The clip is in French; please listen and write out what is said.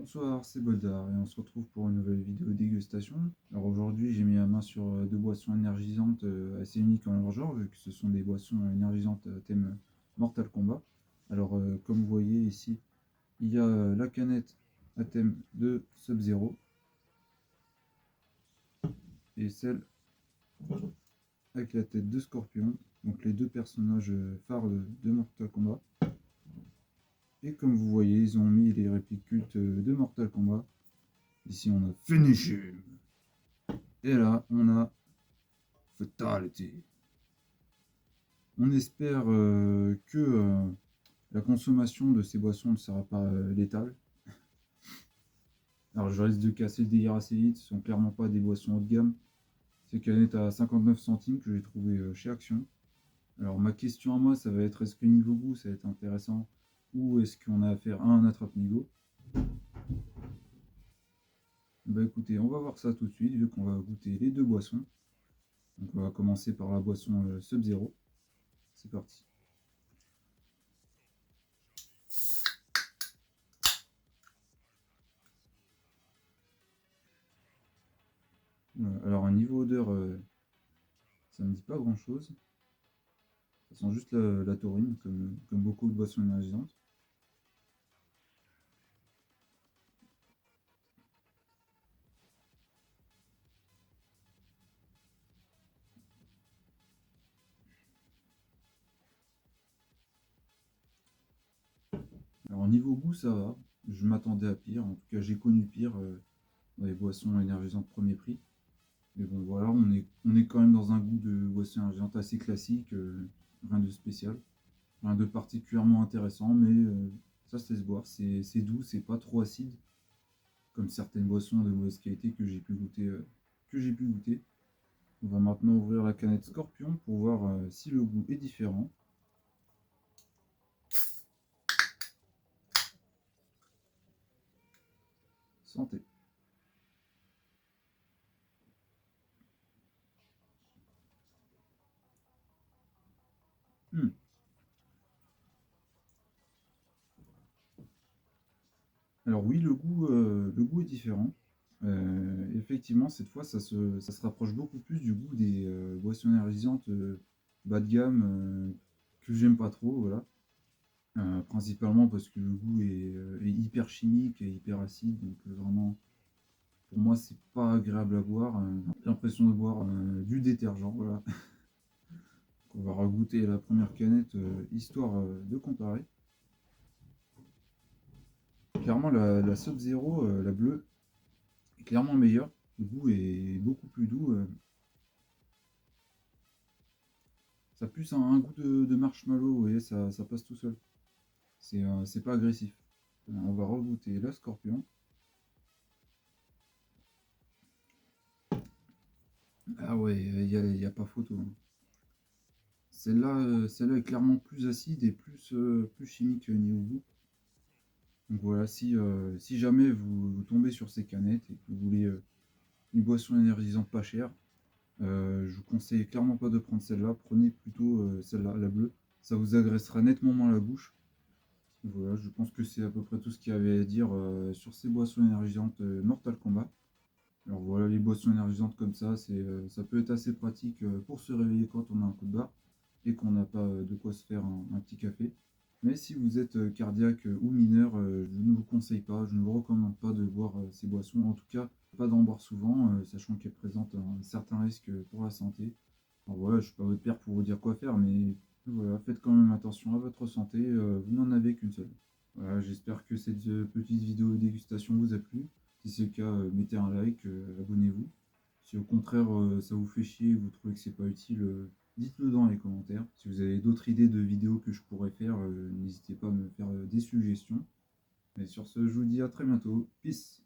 Bonsoir, c'est Boldar et on se retrouve pour une nouvelle vidéo dégustation. Alors aujourd'hui j'ai mis la main sur deux boissons énergisantes assez uniques en leur genre, vu que ce sont des boissons énergisantes à thème Mortal Kombat. Alors comme vous voyez ici, il y a la canette à thème de Sub-Zero et celle avec la tête de Scorpion, donc les deux personnages phares de Mortal Kombat. Et comme vous voyez, ils ont mis les répliques cultes de Mortal Kombat. Ici on a Finish Him. Et là, on a Fatality. On espère que la consommation de ces boissons ne sera pas létale. Alors je risque de casser le délire assez vite, ce sont clairement pas des boissons haut de gamme. C'est canette à 59 centimes que j'ai trouvé chez Action. Alors ma question à moi, ça va être est-ce que niveau goût ça va être intéressant ou est-ce qu'on a affaire à un attrape-nigo? Bah écoutez, on va voir ça tout de suite vu qu'on va goûter les deux boissons. Donc on va commencer par la boisson Sub-Zero. C'est parti. Alors un niveau odeur, ça me dit pas grand chose. Ça sent juste la taurine, comme beaucoup de boissons énergisantes. Alors niveau goût, ça va. Je m'attendais à pire. En tout cas, j'ai connu pire dans les boissons énergisantes premier prix. Mais bon, voilà, on est quand même dans un goût de boisson énergisante assez classique. Rien de spécial. Rien de particulièrement intéressant, mais ça se laisse boire. C'est doux, c'est pas trop acide. Comme certaines boissons de mauvaise qualité que j'ai pu goûter. On va maintenant ouvrir la canette Scorpion pour voir si le goût est différent. Santé. Hmm. Alors oui, le goût est différent. Effectivement, cette fois, ça se rapproche beaucoup plus du goût des boissons énergisantes bas de gamme que j'aime pas trop, voilà. Principalement parce que le goût est hyper chimique et hyper acide, donc vraiment, pour moi, c'est pas agréable à boire. J'ai l'impression de boire du détergent, voilà. On va regoûter la première canette, histoire de comparer. Clairement, la Sub-Zero, la bleue, est clairement meilleure. Le goût est beaucoup plus doux. Ça a plus un goût de marshmallow, vous voyez, ça passe tout seul. C'est pas agressif. On va regoûter la Scorpion. Ah ouais, y a pas photo, hein. Celle-là est clairement plus acide et plus chimique niveau goût. Donc voilà, si jamais vous tombez sur ces canettes et que vous voulez une boisson énergisante pas chère, je vous conseille clairement pas de prendre celle-là. Prenez plutôt celle-là, la bleue. Ça vous agressera nettement moins la bouche. Voilà, je pense que c'est à peu près tout ce qu'il y avait à dire sur ces boissons énergisantes Mortal Kombat. Alors voilà, les boissons énergisantes comme ça peut être assez pratique pour se réveiller quand on a un coup de barre et qu'on n'a pas de quoi se faire un petit café. Mais si vous êtes cardiaque ou mineur, je ne vous conseille pas, je ne vous recommande pas de boire ces boissons. En tout cas, pas d'en boire souvent, sachant qu'elles présentent un certain risque pour la santé. Alors voilà, je ne suis pas votre père pour vous dire quoi faire, mais voilà, faites quand même attention à votre santé, vous n'en avez qu'une seule. Voilà, j'espère que cette petite vidéo dégustation vous a plu. Si c'est le cas, mettez un like, abonnez-vous. Si au contraire ça vous fait chier, vous trouvez que c'est pas utile, dites-le dans les commentaires. Si vous avez d'autres idées de vidéos que je pourrais faire, n'hésitez pas à me faire des suggestions. Et sur ce, je vous dis à très bientôt. Peace!